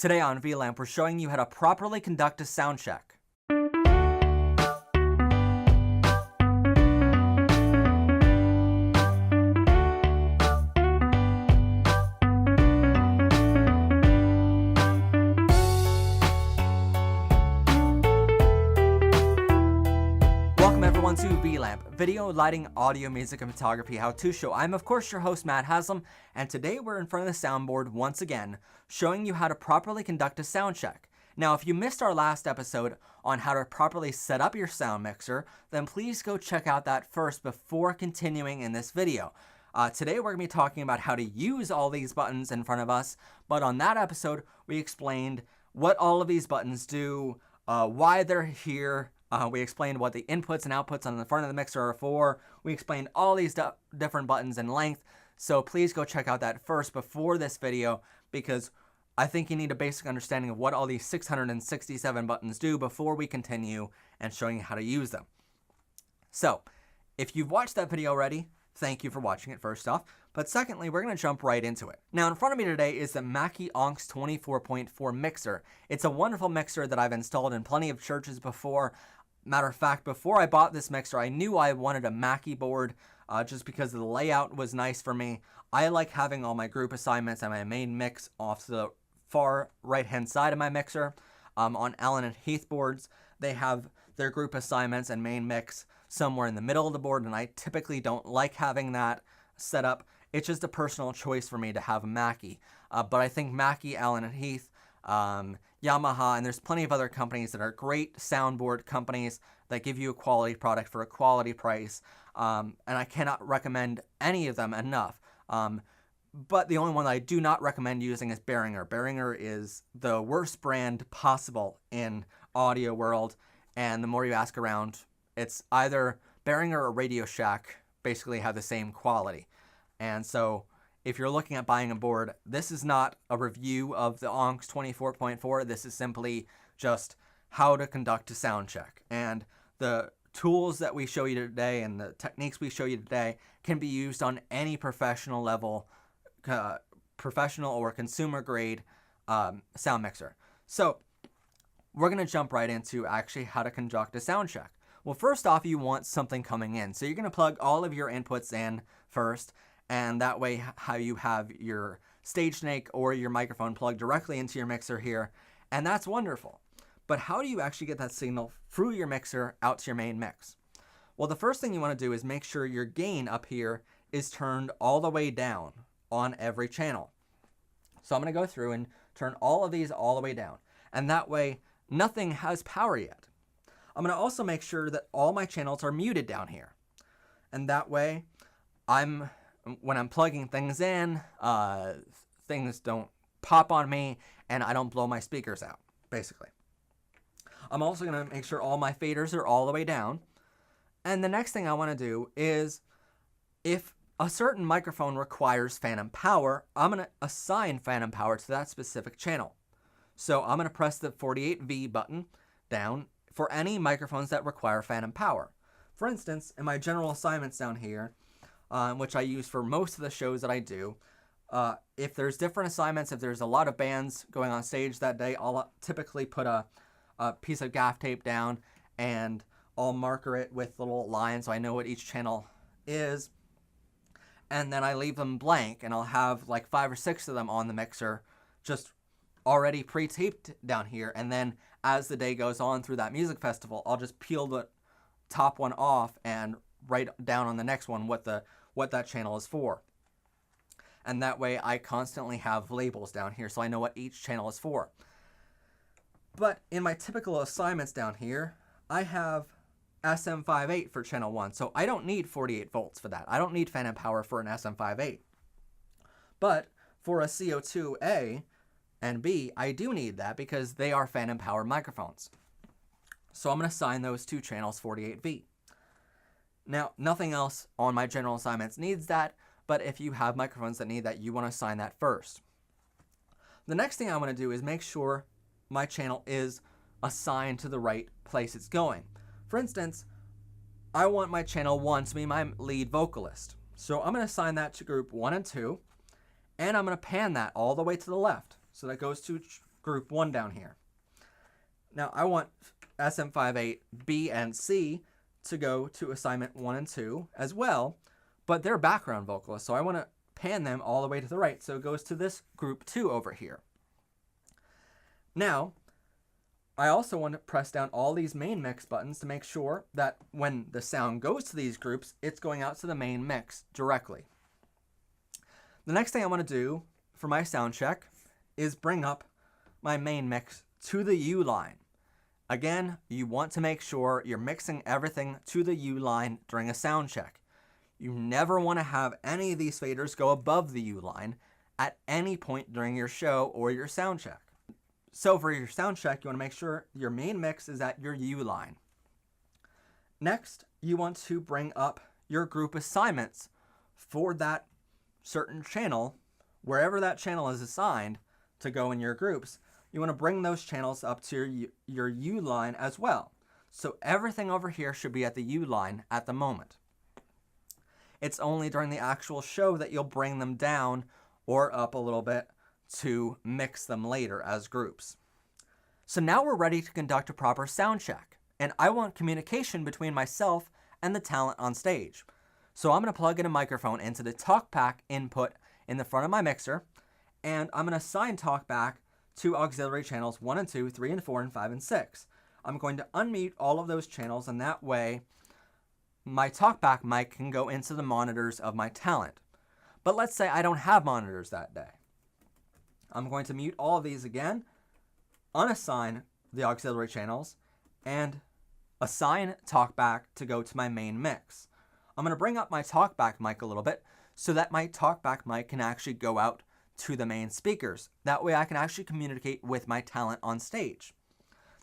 Today on VLAMP, we're showing you how to properly conduct a sound check. Welcome everyone to VLAMP, Video, Lighting, Audio, Music, and Photography How-To Show. I'm of course your host, Matt Haslam, and today we're in front of the soundboard once again, showing you how to properly conduct a sound check. Now, if you missed our last episode on how to properly set up your sound mixer, then please go check out that first before continuing in this video. Today we're going to be talking about how to use all these buttons in front of us, but on that episode we explained what all of these buttons do, why they're here. We explained what the inputs and outputs on the front of the mixer are for. We explained all these different buttons in length. So please go check out that first before this video, because I think you need a basic understanding of what all these 667 buttons do before we continue and showing you how to use them. So if you've watched that video already, thank you for watching it first off. But secondly, we're going to jump right into it. Now in front of me today is the Mackie AUX 24.4 mixer. It's a wonderful mixer that I've installed in plenty of churches before. Matter of fact, before I bought this mixer, I knew I wanted a Mackie board just because the layout was nice for me. I like having all my group assignments and my main mix off to the far right-hand side of my mixer. On Allen and Heath boards, they have their group assignments and main mix somewhere in the middle of the board, and I typically don't like having that set up. It's just a personal choice for me to have a Mackie. But I think Mackie, Allen and Heath, Yamaha, and there's plenty of other companies that are great soundboard companies that give you a quality product for a quality price, and I cannot recommend any of them enough. But the only one that I do not recommend using is Behringer. Behringer is the worst brand possible in audio world, and the more you ask around, it's either Behringer or Radio Shack basically have the same quality. And so if you're looking at buying a board, this is not a review of the AUX 24.4. This is simply just how to conduct a sound check. And the tools that we show you today and the techniques we show you today can be used on any professional level, professional or consumer grade sound mixer. So we're going to jump right into actually how to conduct a sound check. Well, first off, you want something coming in. So you're going to plug all of your inputs in first, and that way how you have your stage snake or your microphone plugged directly into your mixer here, and that's wonderful. But how do you actually get that signal through your mixer out to your main mix? Well, the first thing you want to do is make sure your gain up here is turned all the way down on every channel. So I'm going to go through and turn all of these all the way down, and that way nothing has power yet. I'm going to also make sure that all my channels are muted down here, and that way when I'm plugging things in, things don't pop on me and I don't blow my speakers out, basically. I'm also going to make sure all my faders are all the way down. And the next thing I want to do is, if a certain microphone requires phantom power, I'm going to assign phantom power to that specific channel. So I'm going to press the 48V button down for any microphones that require phantom power. For instance, in my general assignments down here, which I use for most of the shows that I do, if there's different assignments, if there's a lot of bands going on stage that day, I'll typically put a piece of gaff tape down and I'll marker it with little lines so I know what each channel is, and then I leave them blank, and I'll have like 5 or 6 of them on the mixer just already pre-taped down here, and then as the day goes on through that music festival, I'll just peel the top one off and write down on the next one what that channel is for. And that way I constantly have labels down here so I know what each channel is for. But in my typical assignments down here, I have SM58 for channel 1, so I don't need 48 volts for that. I don't need phantom power for an SM58. But for a CO2A and B, I do need that because they are phantom power microphones. So I'm going to assign those two channels 48V. Now, nothing else on my general assignments needs that, but if you have microphones that need that, you want to assign that first. The next thing I want to do is make sure my channel is assigned to the right place it's going. For instance, I want my channel 1 to be my lead vocalist. So I'm going to assign that to group 1 and 2, and I'm going to pan that all the way to the left. So that goes to group 1 down here. Now I want SM58B and C to go to assignment 1 and 2 as well, but they're background vocalists, so I want to pan them all the way to the right, so it goes to this group 2 over here. Now, I also want to press down all these main mix buttons to make sure that when the sound goes to these groups, it's going out to the main mix directly. The next thing I want to do for my sound check is bring up my main mix to the U line. Again, you want to make sure you're mixing everything to the U line during a sound check. You never want to have any of these faders go above the U line at any point during your show or your sound check. So for your sound check, you want to make sure your main mix is at your U line. Next, you want to bring up your group assignments for that certain channel, wherever that channel is assigned to go in your groups. You want to bring those channels up to your U line as well. So everything over here should be at the U line at the moment. It's only during the actual show that you'll bring them down or up a little bit to mix them later as groups. So now we're ready to conduct a proper sound check, and I want communication between myself and the talent on stage. So I'm going to plug in a microphone into the talkback input in the front of my mixer, and I'm going to assign talkback to auxiliary channels 1 and 2, 3 and 4, and 5 and 6. I'm going to unmute all of those channels, and that way my talkback mic can go into the monitors of my talent. But let's say I don't have monitors that day. I'm going to mute all of these again, unassign the auxiliary channels, and assign talkback to go to my main mix. I'm going to bring up my talkback mic a little bit so that my talkback mic can actually go out to the main speakers. That way I can actually communicate with my talent on stage.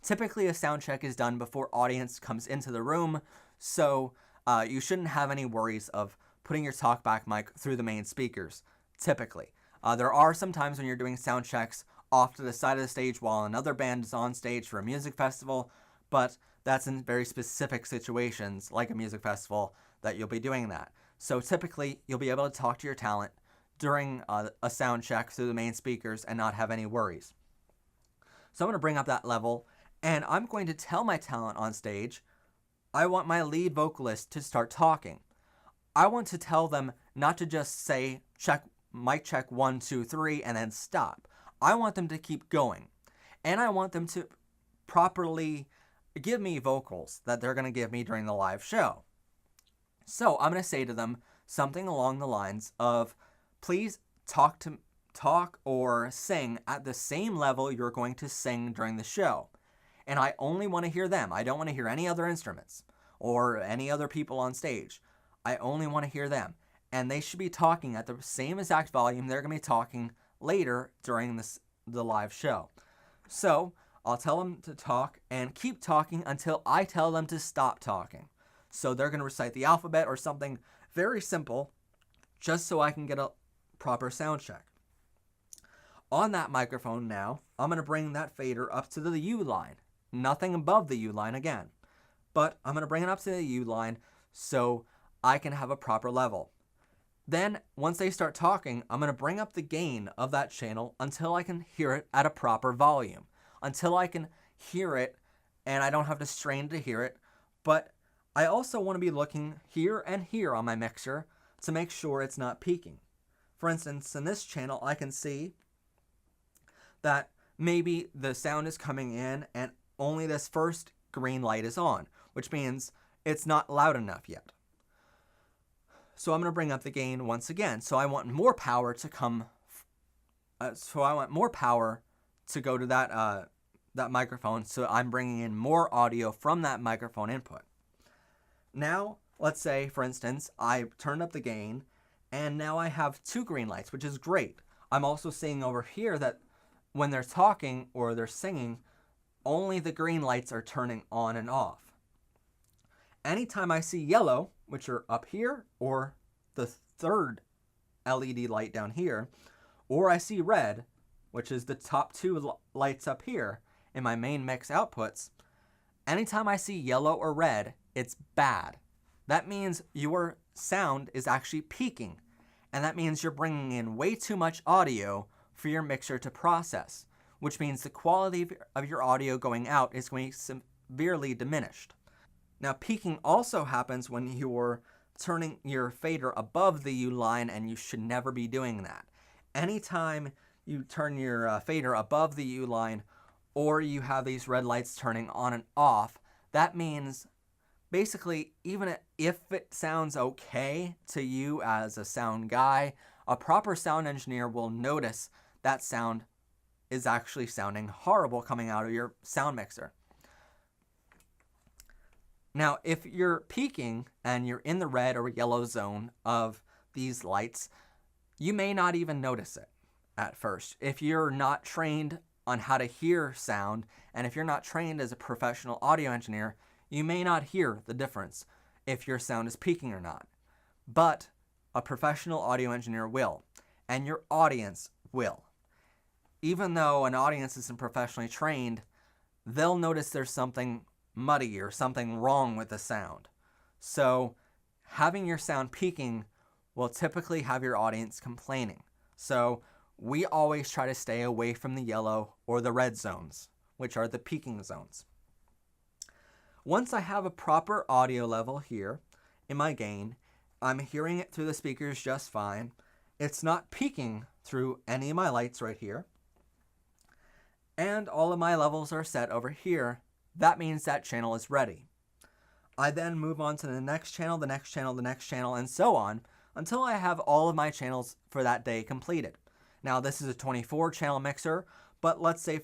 Typically a sound check is done before audience comes into the room, so you shouldn't have any worries of putting your talkback mic through the main speakers, typically. There are some times when you're doing sound checks off to the side of the stage while another band is on stage for a music festival, but that's in very specific situations, like a music festival, that you'll be doing that. So typically, you'll be able to talk to your talent during a sound check through the main speakers and not have any worries. So I'm going to bring up that level, and I'm going to tell my talent on stage, I want my lead vocalist to start talking. I want to tell them not to just say, mic check 1, 2, 3, and then stop. I want them to keep going. And I want them to properly give me vocals that they're going to give me during the live show. So I'm going to say to them something along the lines of, please talk or sing at the same level you're going to sing during the show. And I only want to hear them. I don't want to hear any other instruments or any other people on stage. I only want to hear them. And they should be talking at the same exact volume they're going to be talking later during the live show. So I'll tell them to talk and keep talking until I tell them to stop talking. So they're going to recite the alphabet or something very simple just so I can get a proper sound check. On that microphone now, I'm going to bring that fader up to the U line. Nothing above the U line again. But I'm going to bring it up to the U line so I can have a proper level. Then, once they start talking, I'm going to bring up the gain of that channel until I can hear it at a proper volume. Until I can hear it and I don't have to strain to hear it. But I also want to be looking here and here on my mixer to make sure it's not peaking. For instance, in this channel, I can see that maybe the sound is coming in and only this first green light is on, which means it's not loud enough yet. So I'm going to bring up the gain once again. So I want more power to come. So I want more power to go to that microphone. So I'm bringing in more audio from that microphone input. Now, let's say, for instance, I turned up the gain, and now I have 2 green lights, which is great. I'm also seeing over here that when they're talking or they're singing, only the green lights are turning on and off. Anytime I see yellow, which are up here, or the third LED light down here, or I see red, which is the top 2 lights up here in my main mix outputs, anytime I see yellow or red, it's bad. That means your sound is actually peaking, and that means you're bringing in way too much audio for your mixer to process, which means the quality of your audio going out is going to be severely diminished. Now, peaking also happens when you're turning your fader above the U line, and you should never be doing that. Anytime you turn your fader above the U line, or you have these red lights turning on and off, that means basically, even if it sounds okay to you as a sound guy, a proper sound engineer will notice that sound is actually sounding horrible coming out of your sound mixer. Now, if you're peaking and you're in the red or yellow zone of these lights, you may not even notice it at first. If you're not trained on how to hear sound, and if you're not trained as a professional audio engineer, you may not hear the difference if your sound is peaking or not. But a professional audio engineer will, and your audience will. Even though an audience isn't professionally trained, they'll notice there's something muddy or something wrong with the sound. So having your sound peaking will typically have your audience complaining. So we always try to stay away from the yellow or the red zones, which are the peaking zones. Once I have a proper audio level here in my gain, I'm hearing it through the speakers just fine. It's not peaking through any of my lights right here. And all of my levels are set over here. That means that channel is ready. I then move on to the next channel, the next channel, the next channel, and so on until I have all of my channels for that day completed. Now, this is a 24 channel mixer, but let's say,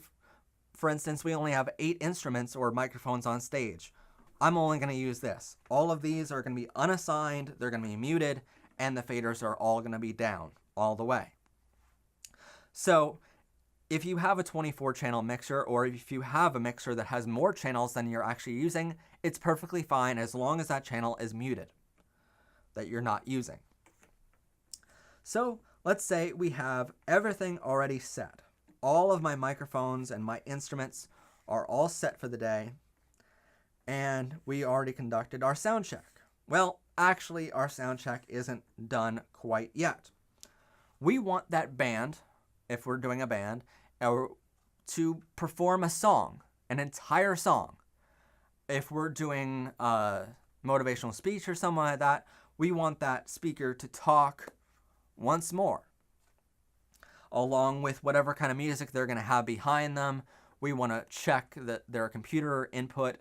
for instance, we only have 8 instruments or microphones on stage. I'm only going to use this. All of these are going to be unassigned, they're going to be muted, and the faders are all going to be down all the way. So if you have a 24 channel mixer, or if you have a mixer that has more channels than you're actually using, it's perfectly fine as long as that channel is muted that you're not using. So let's say we have everything already set. All of my microphones and my instruments are all set for the day, and we already conducted our sound check. Well, actually, our sound check isn't done quite yet. We want that band, if we're doing a band, to perform a song, an entire song. If we're doing a motivational speech or something like that, we want that speaker to talk once more, along with whatever kind of music they're going to have behind them. We want to check that their computer input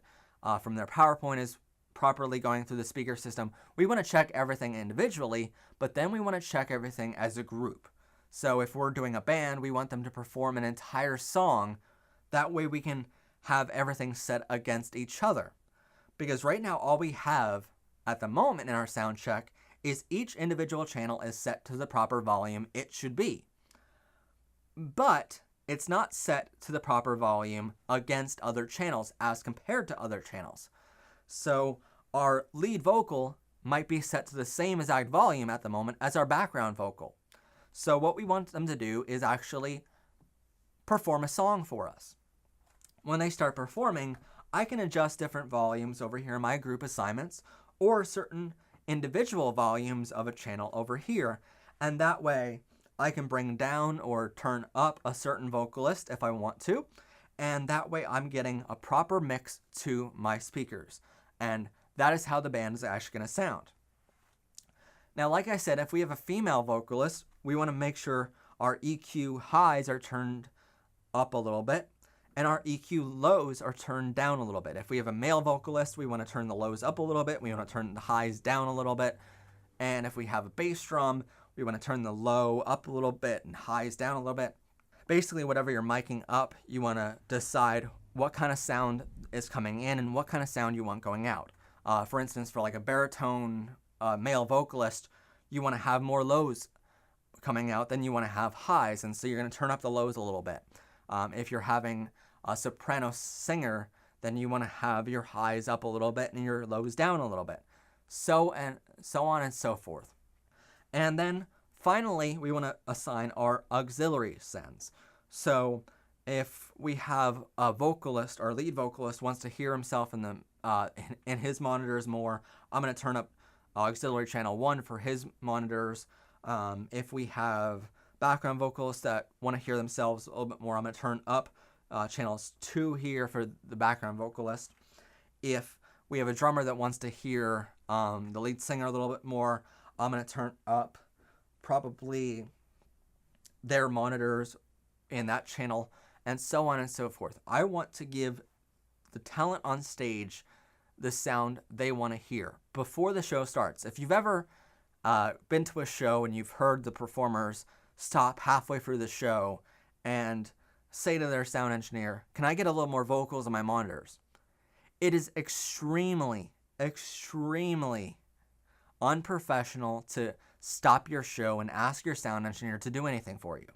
from their PowerPoint is properly going through the speaker system. We want to check everything individually, but then we want to check everything as a group. So if we're doing a band, we want them to perform an entire song. That way we can have everything set against each other. Because right now all we have at the moment in our sound check is each individual channel is set to the proper volume it should be. But it's not set to the proper volume against other channels as compared to other channels. So our lead vocal might be set to the same exact volume at the moment as our background vocal. So what we want them to do is actually perform a song for us. When they start performing, I can adjust different volumes over here in my group assignments, or certain individual volumes of a channel over here, and that way I can bring down or turn up a certain vocalist if I want to, and that way I'm getting a proper mix to my speakers, and that is how the band is actually going to sound. Now, like I said, if we have a female vocalist, we want to make sure our EQ highs are turned up a little bit, and our EQ lows are turned down a little bit. If we have a male vocalist, we want to turn the lows up a little bit, we want to turn the highs down a little bit, and if we have a bass drum, we want to turn the low up a little bit and highs down a little bit. Basically, whatever you're miking up, you want to decide what kind of sound is coming in and what kind of sound you want going out. For instance, for like a baritone male vocalist, you want to have more lows coming out than you want to have highs, and so you're going to turn up the lows a little bit. If you're having a soprano singer, then you want to have your highs up a little bit and your lows down a little bit. So on and so forth. And then finally, we want to assign our auxiliary sends. So if we have a vocalist, our lead vocalist wants to hear himself in his monitors more, I'm going to turn up auxiliary channel 1 for his monitors. If we have background vocalists that want to hear themselves a little bit more, I'm going to turn up channels 2 here for the background vocalist. If we have a drummer that wants to hear the lead singer a little bit more, I'm going to turn up probably their monitors in that channel, and so on and so forth. I want to give the talent on stage the sound they want to hear before the show starts. If you've ever been to a show and you've heard the performers stop halfway through the show and say to their sound engineer, "Can I get a little more vocals on my monitors?" It is extremely, extremely unprofessional to stop your show and ask your sound engineer to do anything for you.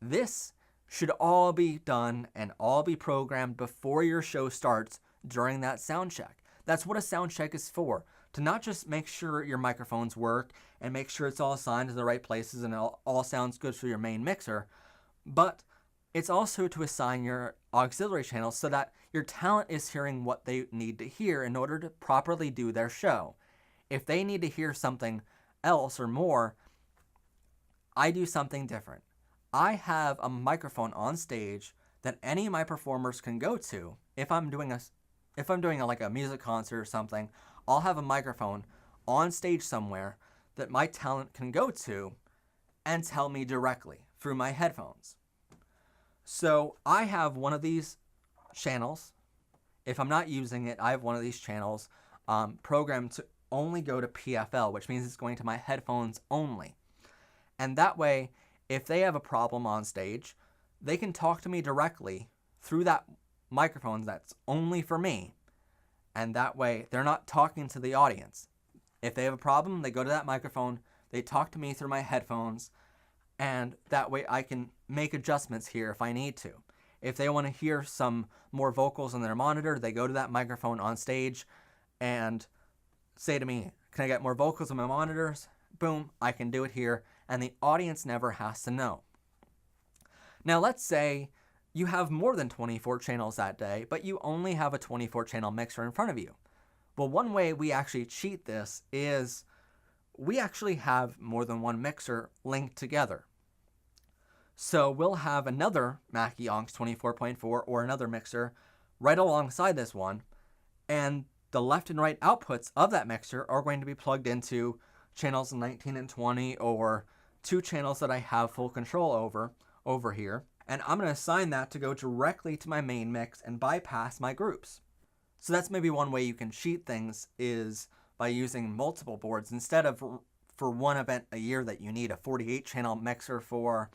This should all be done and all be programmed before your show starts during that sound check. That's what a sound check is for, to not just make sure your microphones work and make sure it's all assigned to the right places and it all sounds good for your main mixer, but it's also to assign your auxiliary channels so that your talent is hearing what they need to hear in order to properly do their show. If they need to hear something else or more, I do something different. I have a microphone on stage that any of my performers can go to. If I'm doing like a music concert or something, I'll have a microphone on stage somewhere that my talent can go to and tell me directly through my headphones. So I have one of these channels. If I'm not using it, I have one of these channels programmed to only go to PFL, which means it's going to my headphones only. And that way, if they have a problem on stage, they can talk to me directly through that microphone that's only for me. And that way, they're not talking to the audience. If they have a problem, they go to that microphone, they talk to me through my headphones, and that way I can make adjustments here if I need to. If they want to hear some more vocals on their monitor, they go to that microphone on stage and say to me, "Can I get more vocals on my monitors?" Boom, I can do it here, and the audience never has to know. Now let's say you have more than 24 channels that day, but you only have a 24 channel mixer in front of you. Well, one way we actually cheat this is we actually have more than one mixer linked together. So we'll have another Mackie Aux 24.4 or another mixer right alongside this one, and the left and right outputs of that mixer are going to be plugged into channels 19 and 20, or two channels that I have full control over here, and I'm going to assign that to go directly to my main mix and bypass my groups. So that's maybe one way you can cheat things, is by using multiple boards instead of for one event a year that you need a 48 channel mixer for.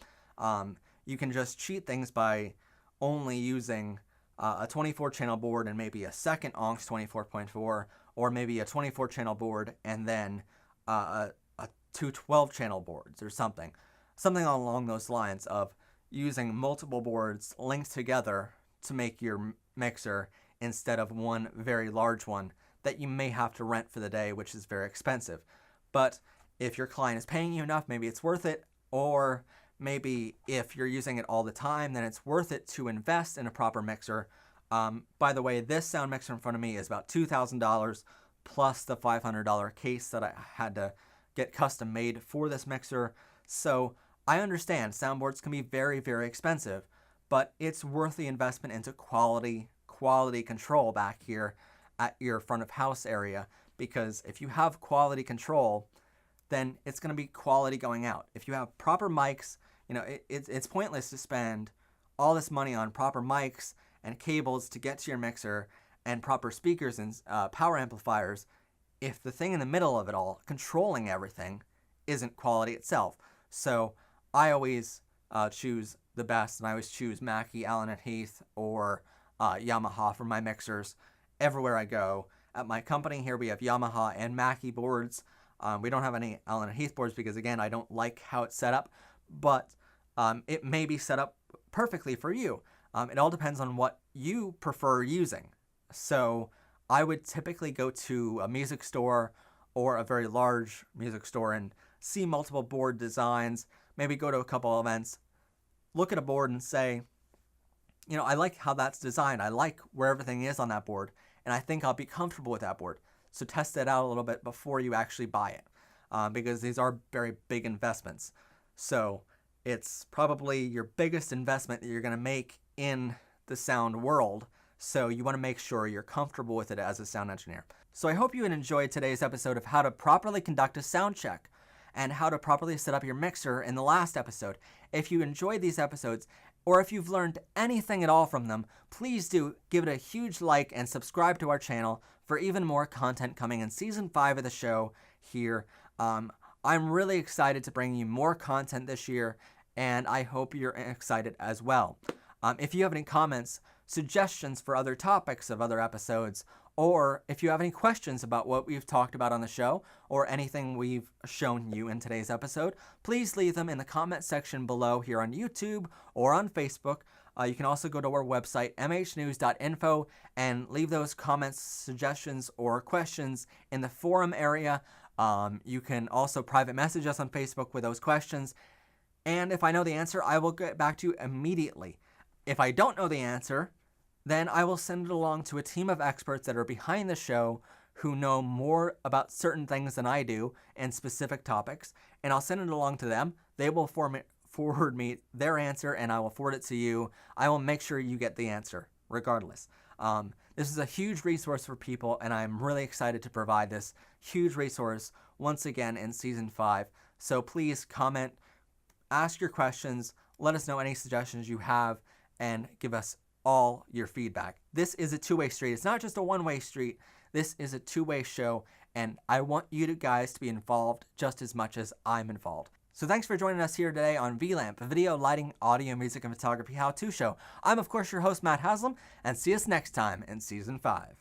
You can just cheat things by only using a 24 channel board and maybe a second Aux 24.4, or maybe a 24 channel board and then two 12 channel boards or something along those lines of using multiple boards linked together to make your mixer instead of one very large one that you may have to rent for the day, which is very expensive. But if your client is paying you enough, maybe it's worth it, or maybe if you're using it all the time, then it's worth it to invest in a proper mixer. By the way, this sound mixer in front of me is about $2,000 plus the $500 case that I had to get custom made for this mixer. So I understand soundboards can be very, very expensive, but it's worth the investment into quality control back here at your front of house area, because if you have quality control, then it's going to be quality going out. If you have proper mics, it's pointless to spend all this money on proper mics and cables to get to your mixer and proper speakers and power amplifiers if the thing in the middle of it all, controlling everything, isn't quality itself. So I always choose the best, and I always choose Mackie, Allen & Heath, or Yamaha for my mixers everywhere I go. At my company here, we have Yamaha and Mackie boards. We don't have any Allen & Heath boards because, again, I don't like how it's set up, but it may be set up perfectly for you. It all depends on what you prefer using. So I would typically go to a music store or a very large music store and see multiple board designs, maybe go to a couple events, look at a board and say, I like how that's designed. I like where everything is on that board, and I think I'll be comfortable with that board. So test it out a little bit before you actually buy it, because these are very big investments. So It's probably your biggest investment that you're going to make in the sound world, so you want to make sure you're comfortable with it as a sound engineer. So I hope you enjoyed today's episode of how to properly conduct a sound check and how to properly set up your mixer in the last episode. If you enjoyed these episodes, or if you've learned anything at all from them, please do give it a huge like and subscribe to our channel for even more content coming in Season 5 of the show here. I'm really excited to bring you more content this year, and I hope you're excited as well. If you have any comments, suggestions for other topics of other episodes, or if you have any questions about what we've talked about on the show or anything we've shown you in today's episode, please leave them in the comment section below here on YouTube or on Facebook. You can also go to our website, mhnews.info, and leave those comments, suggestions, or questions in the forum area. You can also private message us on Facebook with those questions. And if I know the answer, I will get back to you immediately. If I don't know the answer, then I will send it along to a team of experts that are behind the show who know more about certain things than I do in specific topics, and I'll send it along to them. They will forward me their answer, and I will forward it to you. I will make sure you get the answer, regardless. This is a huge resource for people, and I'm really excited to provide this huge resource once again in Season 5. So please comment, ask your questions, let us know any suggestions you have, and give us all your feedback. This is a two-way street. It's not just a one-way street. This is a two-way show, and I want you guys to be involved just as much as I'm involved. So thanks for joining us here today on VLAMP, a video, lighting, audio, music, and photography how-to show. I'm, of course, your host, Matt Haslam, and see us next time in Season 5.